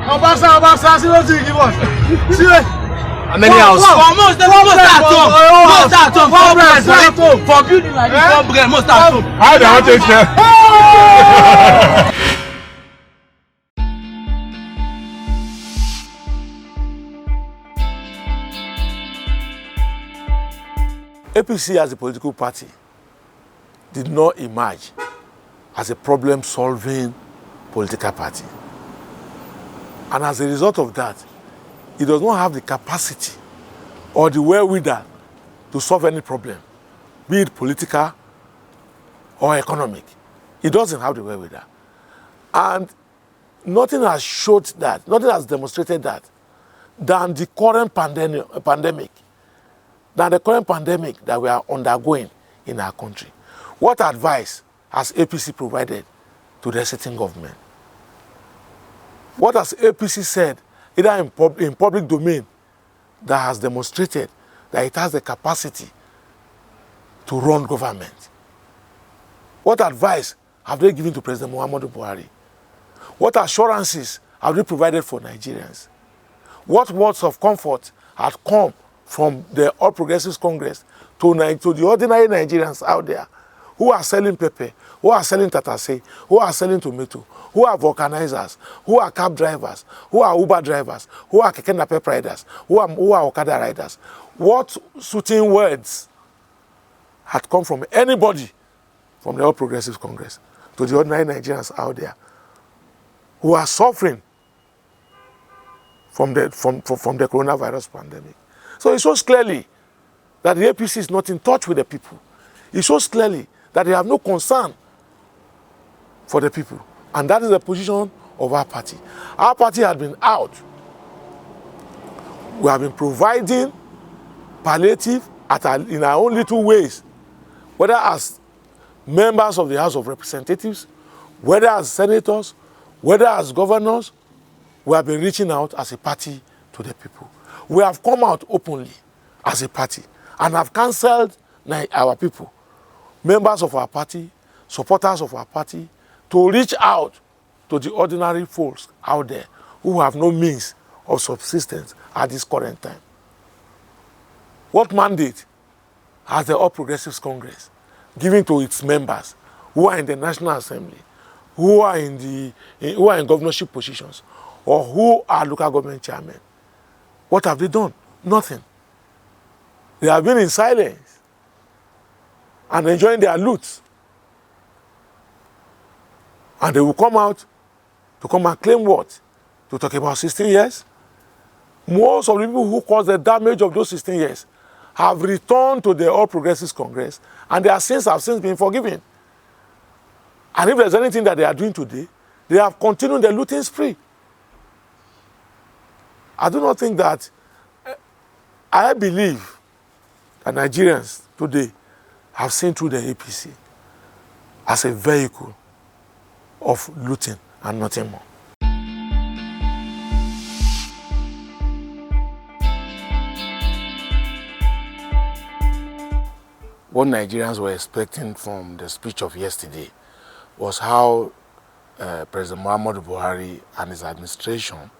Obasa, see what you give us. See it. How many houses? Most for building like this, most at home. How do I take care? APC as a political party did not emerge as a problem-solving political party. And as a result of that, it does not have the capacity or the wherewithal to solve any problem, be it political or economic. It doesn't have the wherewithal. And nothing has showed that, nothing has demonstrated that than the current pandemic that we are undergoing in our country. What advice has APC provided to the sitting government? What has APC said, either in public domain, that has demonstrated that it has the capacity to run government? What advice have they given to President Muhammadu Buhari? What assurances have they provided for Nigerians? What words of comfort have come from the All Progressives Congress to the ordinary Nigerians out there who are selling pepper, who are selling tatase, who are selling tomato, who are vulcanizers, who are cab drivers, who are Uber drivers, who are keke napep riders, who are Okada riders? What soothing words had come from anybody from the All Progressives Congress to the ordinary Nigerians out there who are suffering from the coronavirus pandemic? So it shows clearly that the APC is not in touch with the people. It shows clearly that they have no concern for the people. And that is the position of our party. Our party has been out. We have been providing palliative in our own little ways, whether as members of the House of Representatives, whether as senators, whether as governors. We have been reaching out as a party to the people. We have come out openly as a party and have cancelled our people, members of our party, supporters of our party, to reach out to the ordinary folks out there who have no means of subsistence at this current time. What mandate has the All Progressives Congress given to its members who are in the National Assembly, who are in governorship positions, or who are local government chairmen? What have they done? Nothing. They have been in silence and enjoying their loot. And they will come out to come and claim what? To talk about 16 years? Most of the people who caused the damage of those 16 years have returned to the All Progressives Congress, and their sins have since been forgiven. And if there's anything that they are doing today, they have continued their looting spree. I do not think that, I believe that Nigerians today have seen through the APC as a vehicle of looting and nothing more. What Nigerians were expecting from the speech of yesterday was how President Muhammadu Buhari and his administration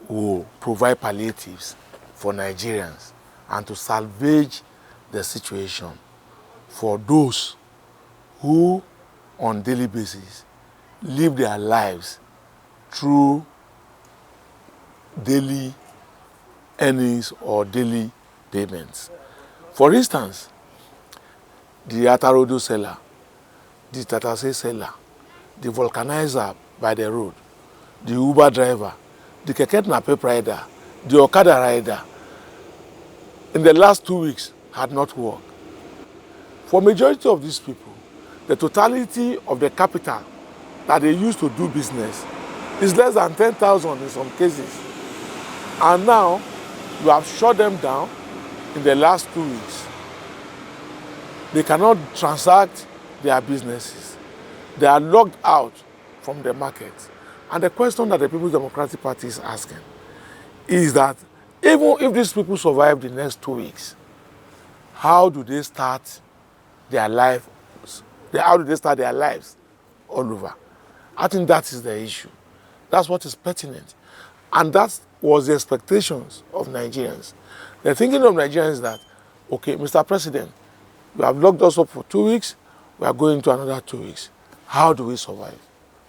will provide palliatives for Nigerians and to salvage the situation for those who on daily basis live their lives through daily earnings or daily payments. For instance, the Atarodo seller, the Tatase seller, the vulcanizer by the road, the Uber driver, the keke napep rider, the Okada rider, in the last 2 weeks had not worked. For majority of these people, the totality of the capital that they use to do business is less than 10,000 in some cases. And now, you have shut them down in the last 2 weeks. They cannot transact their businesses. They are locked out from the market. And the question that the People's Democratic Party is asking is that even if these people survive the next 2 weeks, how do they start their life? How do they start their lives all over? I think that is the issue. That's what is pertinent. And that was the expectations of Nigerians. The thinking of Nigerians is that, okay, Mr. President, you have locked us up for 2 weeks, we are going to another 2 weeks. How do we survive?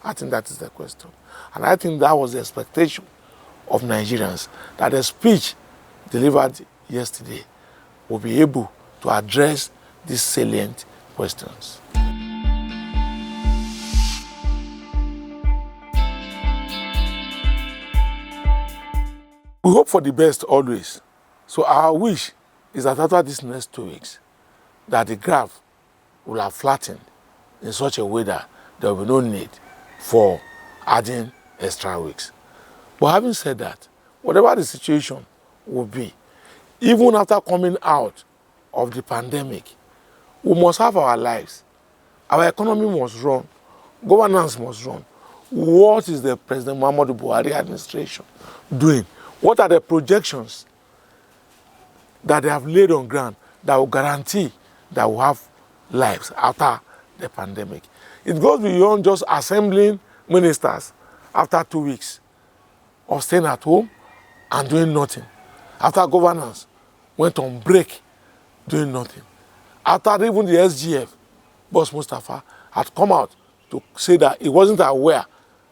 I think that is the question. And I think that was the expectation of Nigerians, that the speech delivered yesterday will be able to address these salient questions. We hope for the best always. So our wish is that after these next 2 weeks, that the graph will have flattened in such a way that there will be no need for adding extra weeks. But having said that, whatever the situation will be, even after coming out of the pandemic, we must have our lives. Our economy must run. Governance must run. What is the President Muhammadu Buhari administration doing? What are the projections that they have laid on ground that will guarantee that we'll have lives after the pandemic? It goes beyond just assembling ministers after 2 weeks of staying at home and doing nothing. After governance went on break, doing nothing. After even the SGF, Boss Mustafa, had come out to say that he wasn't aware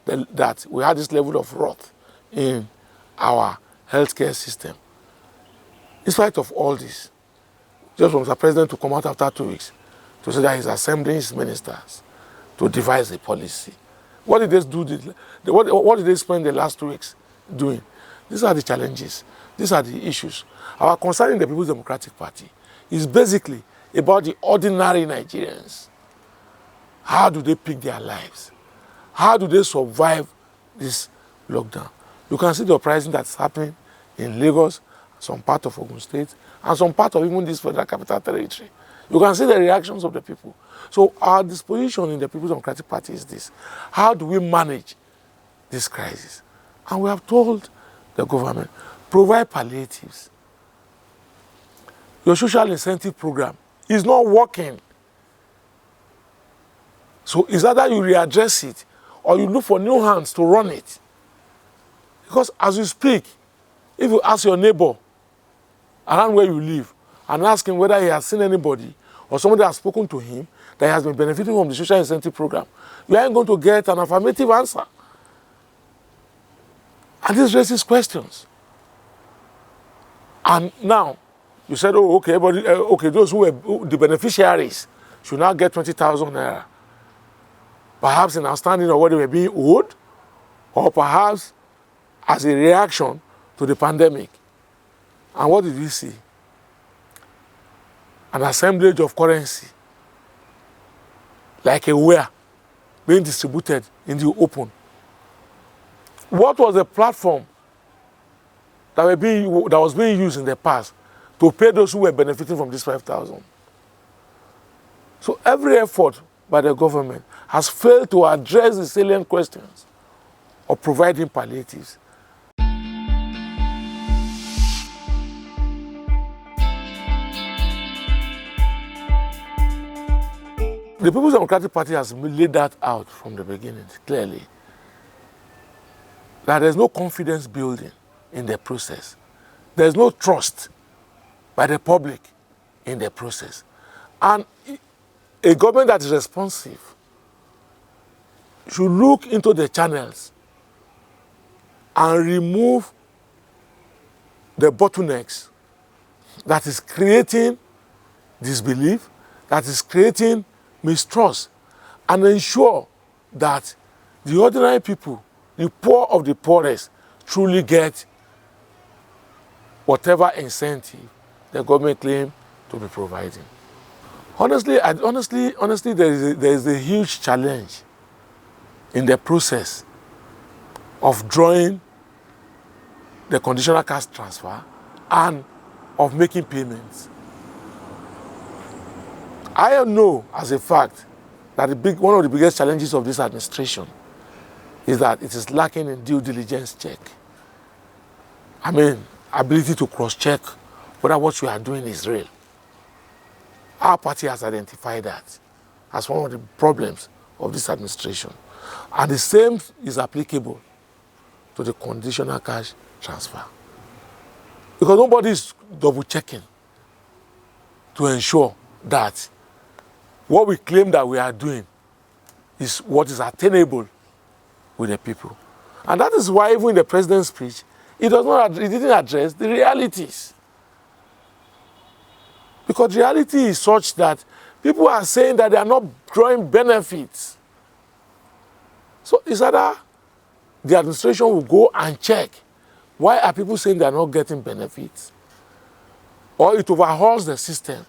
that we had this level of rot in our healthcare system. In spite of all this, just for Mr. President to come out after 2 weeks to say that he's assembling his ministers to devise a policy. What did they do? What did they spend the last 2 weeks doing? These are the challenges. These are the issues. Our concern in the People's Democratic Party is basically about the ordinary Nigerians. How do they pick their lives? How do they survive this lockdown? You can see the uprising that's happening in Lagos, some part of Ogun State, and some part of even this Federal Capital Territory. You can see the reactions of the people. So our disposition in the People's Democratic Party is this. How do we manage this crisis? And we have told the government, provide palliatives. Your social incentive program is not working. So it's either you readdress it or you look for new hands to run it. Because as you speak, if you ask your neighbor around where you live and ask him whether he has seen anybody or somebody has spoken to him that has been benefiting from the social incentive program, you aren't going to get an affirmative answer. And this raises questions. And now, you said, oh, okay, but those who were the beneficiaries should now get 20,000 naira. Perhaps in outstanding of what they were being owed, or perhaps as a reaction to the pandemic. And what did we see? An assemblage of currency, like a ware, being distributed in the open. What was the platform that was being used in the past to pay those who were benefiting from this 5,000? So every effort by the government has failed to address the salient questions of providing palliatives. The People's Democratic Party has laid that out from the beginning, clearly. That there's no confidence building in the process. There's no trust by the public in the process. And a government that is responsive should look into the channels and remove the bottlenecks that is creating disbelief, that is creating mistrust, and ensure that the ordinary people, the poor of the poorest, truly get whatever incentive the government claims to be providing. Honestly, there is a huge challenge in the process of drawing the conditional cash transfer and of making payments. I know as a fact that one of the biggest challenges of this administration is that it is lacking in due diligence check. I mean, ability to cross-check whether what you are doing is real. Our party has identified that as one of the problems of this administration. And the same is applicable to the conditional cash transfer. Because nobody is double checking to ensure that what we claim that we are doing is what is attainable with the people. And that is why even in the president's speech, he didn't address the realities. Because reality is such that people are saying that they are not drawing benefits. So it's either the administration will go and check why are people saying they are not getting benefits, or it overhauls the system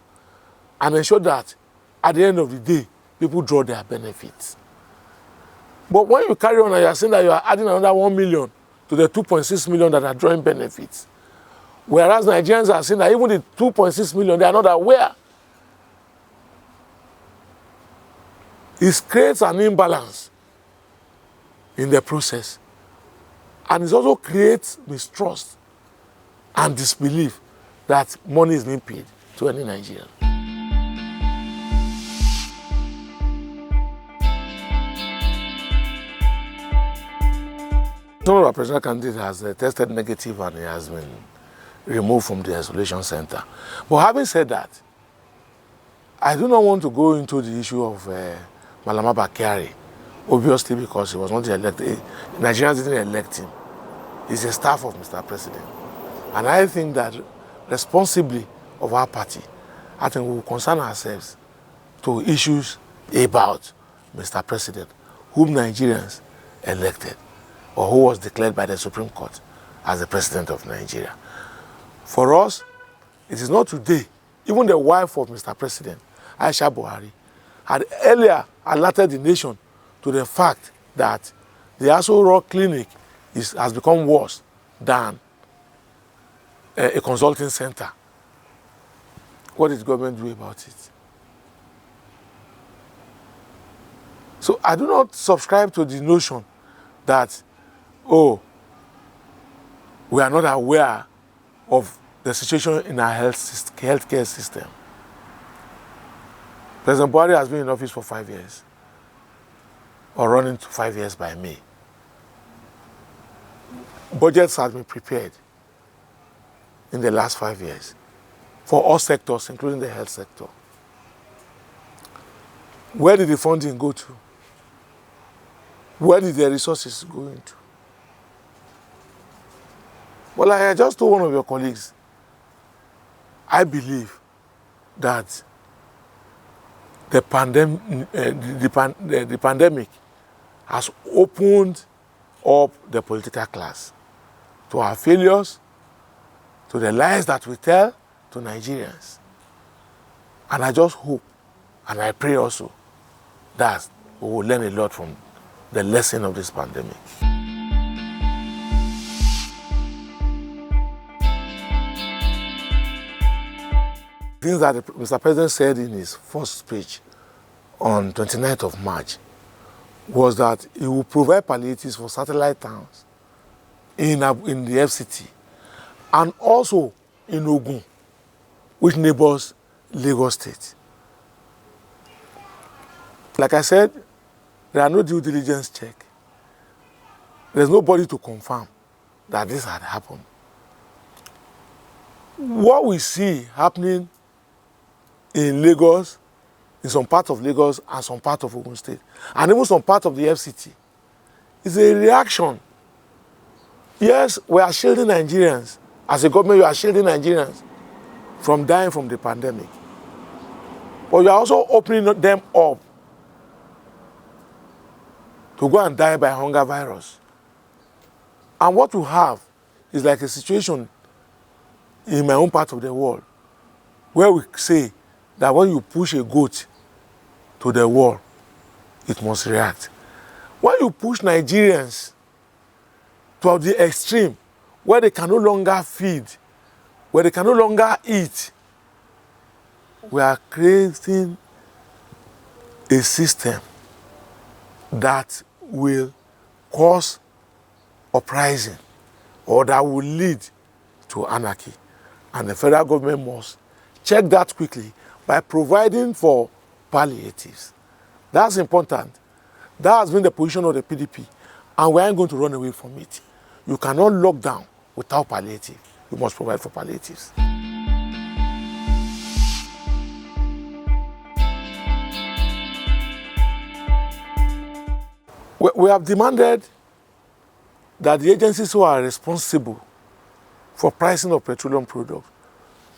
and ensure that at the end of the day, people draw their benefits. But when you carry on and you are saying that you are adding another 1 million to the 2.6 million that are drawing benefits, whereas Nigerians are saying that even the 2.6 million, they are not aware, it creates an imbalance in the process. And it also creates mistrust and disbelief that money is being paid to any Nigerian. Some of our presidential candidate has tested negative and he has been removed from the isolation center. But having said that, I do not want to go into the issue of Malama Bakari, obviously because he was not elected. Nigerians didn't elect him. He's a staff of Mr. President. And I think that responsibly of our party, I think we will concern ourselves to issues about Mr. President, whom Nigerians elected, or who was declared by the Supreme Court as the President of Nigeria. For us, it is not today. Even the wife of Mr. President, Aisha Buhari, had earlier alerted the nation to the fact that the Aso Rock Clinic has become worse than a consulting center. What did the government do about it? So I do not subscribe to the notion that, oh, we are not aware of the situation in our healthcare system. President Buhari has been in office for 5 years, or running to 5 years by May. Budgets have been prepared in the last 5 years for all sectors, including the health sector. Where did the funding go to? Where did the resources go into? Well, I just told one of your colleagues, I believe that the pandemic has opened up the political class to our failures, to the lies that we tell to Nigerians. And I just hope, and I pray also, that we will learn a lot from the lesson of this pandemic. Things that Mr. President said in his first speech on 29th of March was that he will provide palliatives for satellite towns in the FCT and also in Ogun, which neighbors Lagos State. Like I said, there are no due diligence check. There's nobody to confirm that this had happened. What we see happening in Lagos, in some part of Lagos and some part of Ogun State, and even some part of the FCT, is a reaction. Yes, we are shielding Nigerians. As a government, you are shielding Nigerians from dying from the pandemic. But you are also opening them up to go and die by hunger virus. And what we have is like a situation in my own part of the world where we say that when you push a goat to the wall, it must react. When you push Nigerians to the extreme, where they can no longer feed, where they can no longer eat, we are creating a system that will cause uprising or that will lead to anarchy. And the federal government must check that quickly by providing for palliatives. That's important. That has been the position of the PDP, and we aren't going to run away from it. You cannot lock down without palliative. You must provide for palliatives. We have demanded that the agencies who are responsible for pricing of petroleum products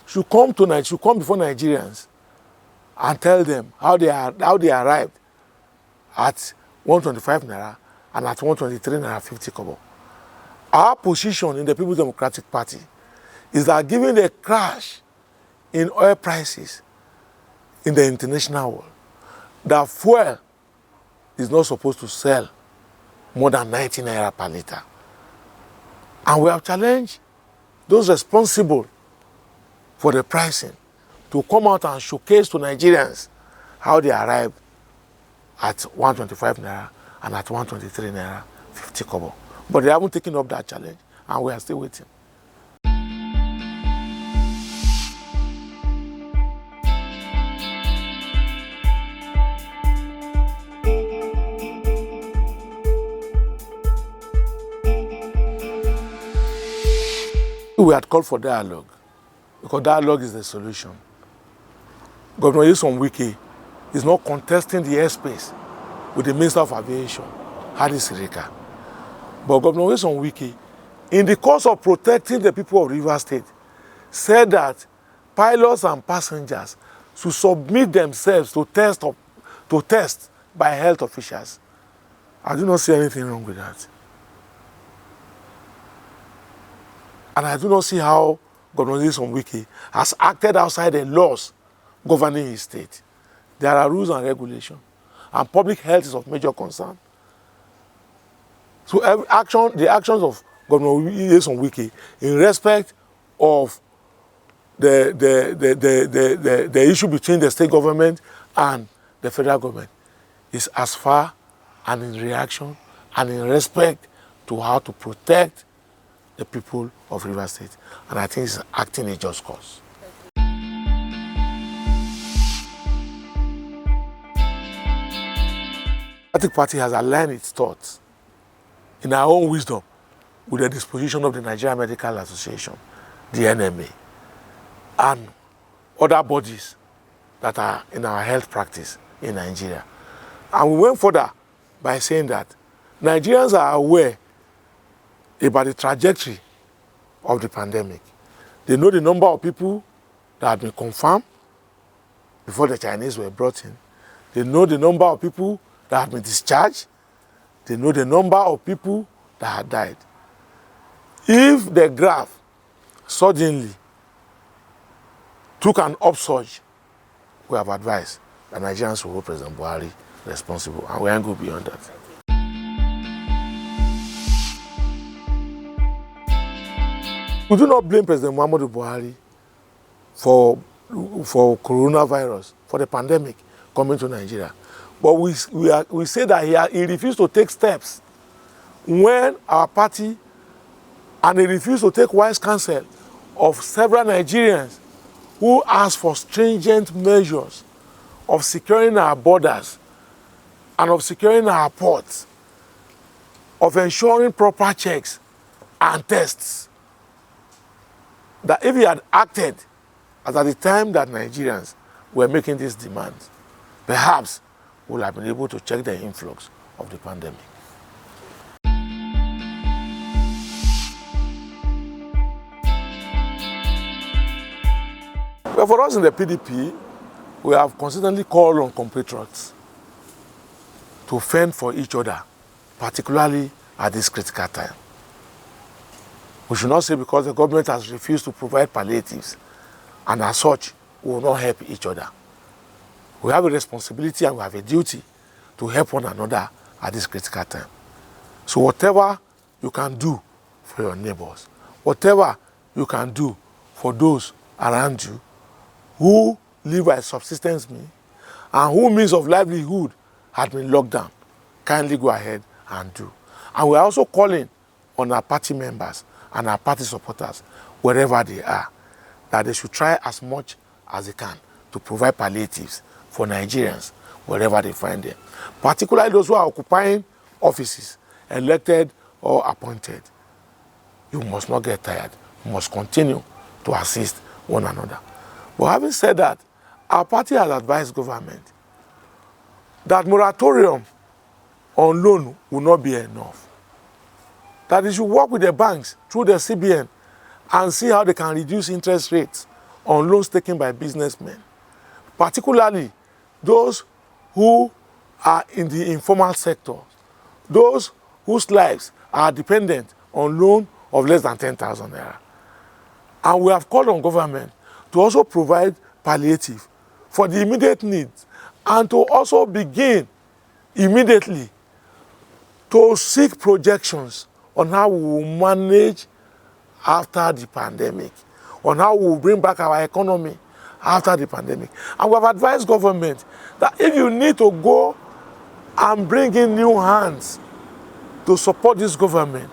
should come before Nigerians and tell them how they arrived at 125 naira and at 123 naira 50 kobo. Our position in the People's Democratic Party is that given the crash in oil prices in the international world, that fuel is not supposed to sell more than 90 naira per litre. And we have challenged those responsible for the pricing to come out and showcase to Nigerians how they arrived at 125 naira and at 123 naira 50 kobo. But they haven't taken up that challenge, and we are still waiting. We had called for dialogue, because dialogue is the solution. Governor Nyesom Wike is not contesting the airspace with the Minister of Aviation, Hadi Sirika. But Governor Nyesom Wike, in the course of protecting the people of Rivers State, said that pilots and passengers should submit themselves to test by health officials. I do not see anything wrong with that. And I do not see how Governor Nyesom Wike has acted outside the laws governing his state. There are rules and regulations, and public health is of major concern. So the actions of Governor Nyesom Wike in respect of the issue between the state government and the federal government is as far and in reaction and in respect to how to protect the people of Rivers State. And I think it's acting a just cause. The Democratic Party has aligned its thoughts in our own wisdom with the disposition of the Nigerian Medical Association, the NMA, and other bodies that are in our health practice in Nigeria. And we went further by saying that Nigerians are aware about the trajectory of the pandemic. They know the number of people that have been confirmed before the Chinese were brought in. They know the number of people that have been discharged. They know the number of people that have died. If the graph suddenly took an upsurge, we have advised that Nigerians will hold President Buhari responsible, and we ain't go beyond that. We do not blame President Muhammadu Buhari for coronavirus, for the pandemic coming to Nigeria. But we say that he refused to take steps when our party, and he refused to take wise counsel of several Nigerians who asked for stringent measures of securing our borders and of securing our ports, of ensuring proper checks and tests. That if he had acted as at the time that Nigerians were making these demands, perhaps we would have been able to check the influx of the pandemic. But for us in the PDP, we have consistently called on compatriots to fend for each other, particularly at this critical time. We should not say because the government has refused to provide palliatives, and as such, we will not help each other. We have a responsibility and we have a duty to help one another at this critical time. So whatever you can do for your neighbors, whatever you can do for those around you who live by subsistence means and whose means of livelihood had been locked down, kindly go ahead and do. And we are also calling on our party members and our party supporters, wherever they are, that they should try as much as they can to provide palliatives for Nigerians wherever they find them, particularly those who are occupying offices, elected or appointed. you must not get tired. You must continue to assist one another. But having said that, our party has advised government that moratorium on loan will not be enough. That they should work with the banks through the CBN and see how they can reduce interest rates on loans taken by businessmen, particularly those who are in the informal sector, those whose lives are dependent on loan of less than 10,000 naira. And we have called on government to also provide palliative for the immediate needs and to also begin immediately to seek projections on how we will manage after the pandemic, on how we will bring back our economy after the pandemic. And we have advised government that if you need to go and bring in new hands to support this government,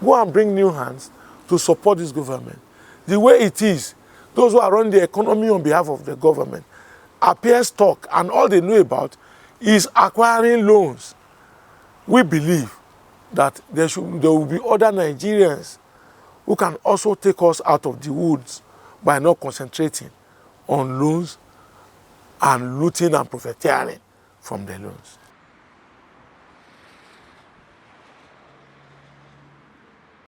go and bring new hands to support this government. The way it is, those who are running the economy on behalf of the government appear stuck, and all they know about is acquiring loans. We believe that there will be other Nigerians who can also take us out of the woods by not concentrating on loans and looting and profiteering from the loans.